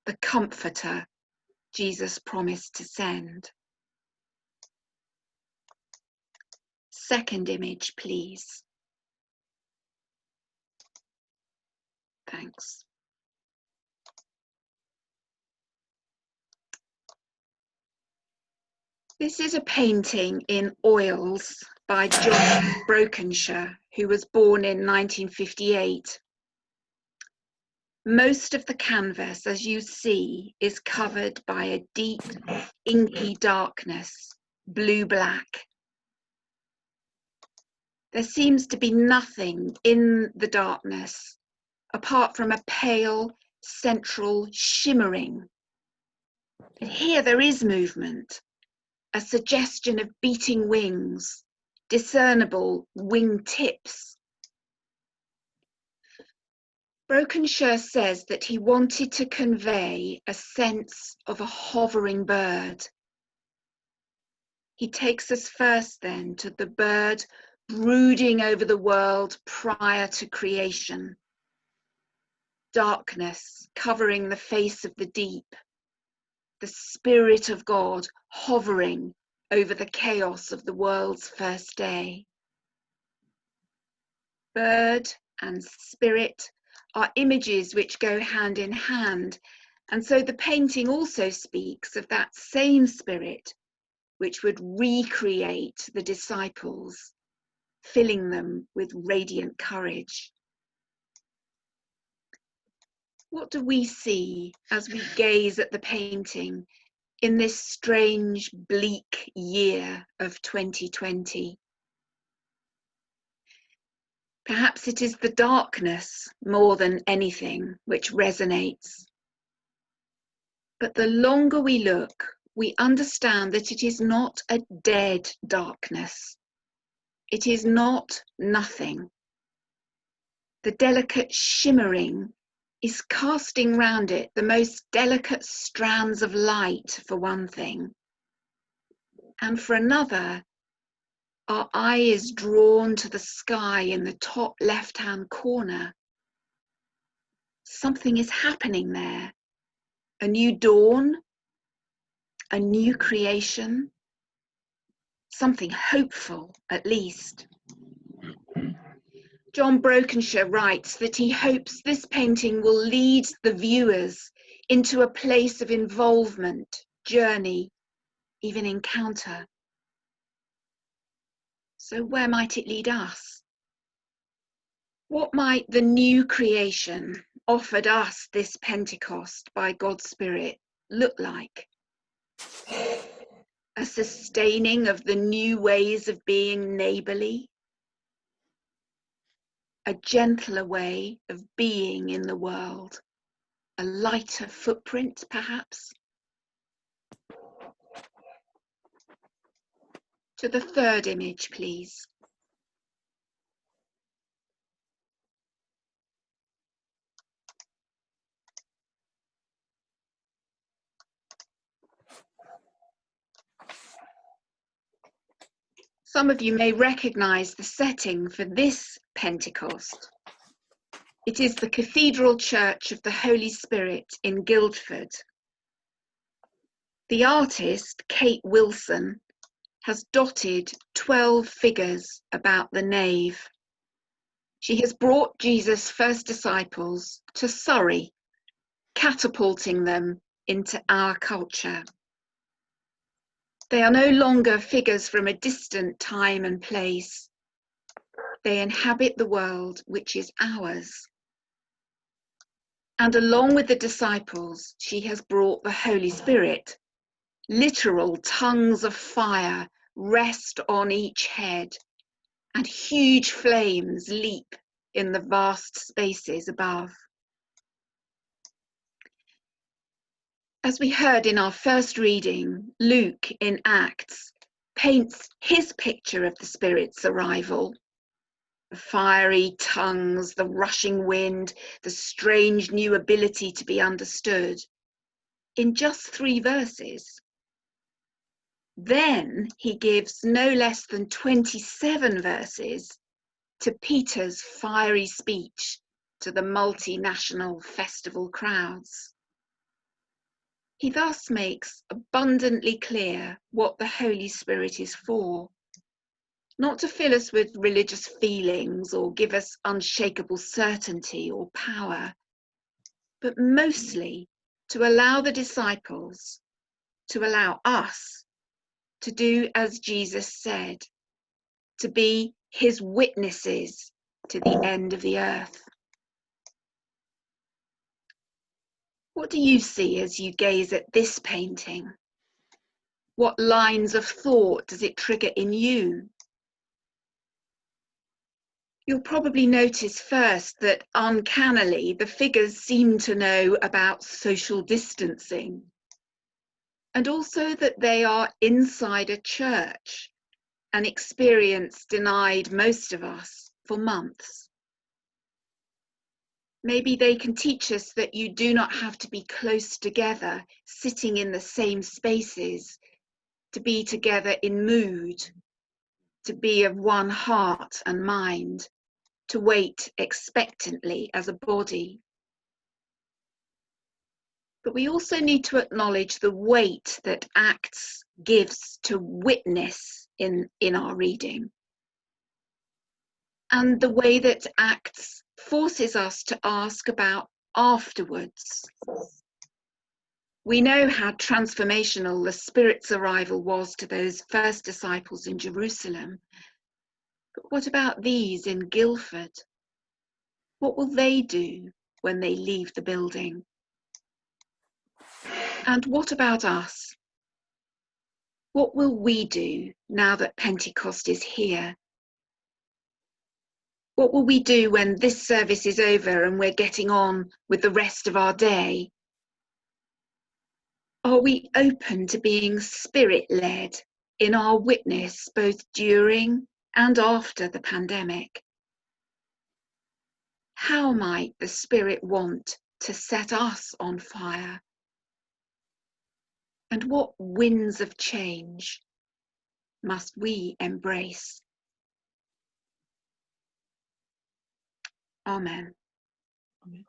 the Comforter Jesus promised to send. Second image, please. Thanks. This is a painting in oils by John Brokenshire, who was born in 1958. Most of the canvas, as you see, is covered by a deep, inky darkness, blue-black. There seems to be nothing in the darkness apart from a pale, central shimmering. But here there is movement, a suggestion of beating wings, discernible wing tips. Brokenshire says that he wanted to convey a sense of a hovering bird. He takes us first then to the bird brooding over the world prior to creation. Darkness covering the face of the deep, the Spirit of God hovering over the chaos of the world's first day. Bird and spirit are images which go hand in hand, and so the painting also speaks of that same Spirit which would recreate the disciples, filling them with radiant courage. What do we see as we gaze at the painting in this strange, bleak year of 2020? Perhaps it is the darkness more than anything which resonates. But the longer we look, we understand that it is not a dead darkness. It is not nothing. The delicate shimmering is casting round it the most delicate strands of light, for one thing. And for another, our eye is drawn to the sky in the top left-hand corner. Something is happening there. A new dawn, a new creation, something hopeful at least. John Brokenshire writes that he hopes this painting will lead the viewers into a place of involvement, journey, even encounter. So where might it lead us? What might the new creation offered us this Pentecost by God's Spirit look like? A sustaining of the new ways of being neighbourly? A gentler way of being in the world? A lighter footprint, perhaps? To the third image, please. Some of you may recognise the setting for this Pentecost. It is the Cathedral Church of the Holy Spirit in Guildford. The artist, Kate Wilson, has dotted 12 figures about the nave. She has brought Jesus' first disciples to Surrey, catapulting them into our culture. They are no longer figures from a distant time and place. They inhabit the world which is ours. And along with the disciples, she has brought the Holy Spirit. Literal tongues of fire rest on each head, and huge flames leap in the vast spaces above. As we heard in our first reading, Luke in Acts paints his picture of the Spirit's arrival. The fiery tongues, the rushing wind, the strange new ability to be understood, in just 3 verses. Then he gives no less than 27 verses to Peter's fiery speech to the multinational festival crowds. He thus makes abundantly clear what the Holy Spirit is for, not to fill us with religious feelings or give us unshakable certainty or power, but mostly to allow the disciples, to allow us to do as Jesus said, to be his witnesses to the end of the earth. What do you see as you gaze at this painting? What lines of thought does it trigger in you? You'll probably notice first that uncannily the figures seem to know about social distancing, and also that they are inside a church, an experience denied most of us for months. Maybe they can teach us that you do not have to be close together, sitting in the same spaces, to be together in mood, to be of one heart and mind, to wait expectantly as a body. But we also need to acknowledge the weight that Acts gives to witness in our reading, and the way that Acts forces us to ask about afterwards. We know how transformational the Spirit's arrival was to those first disciples in Jerusalem. But what about these in Guildford? What will they do when they leave the building? And what about us? What will we do now that Pentecost is here? What will we do when this service is over and we're getting on with the rest of our day? Are we open to being Spirit-led in our witness both during and after the pandemic? How might the Spirit want to set us on fire? And what winds of change must we embrace? Amen. Amen.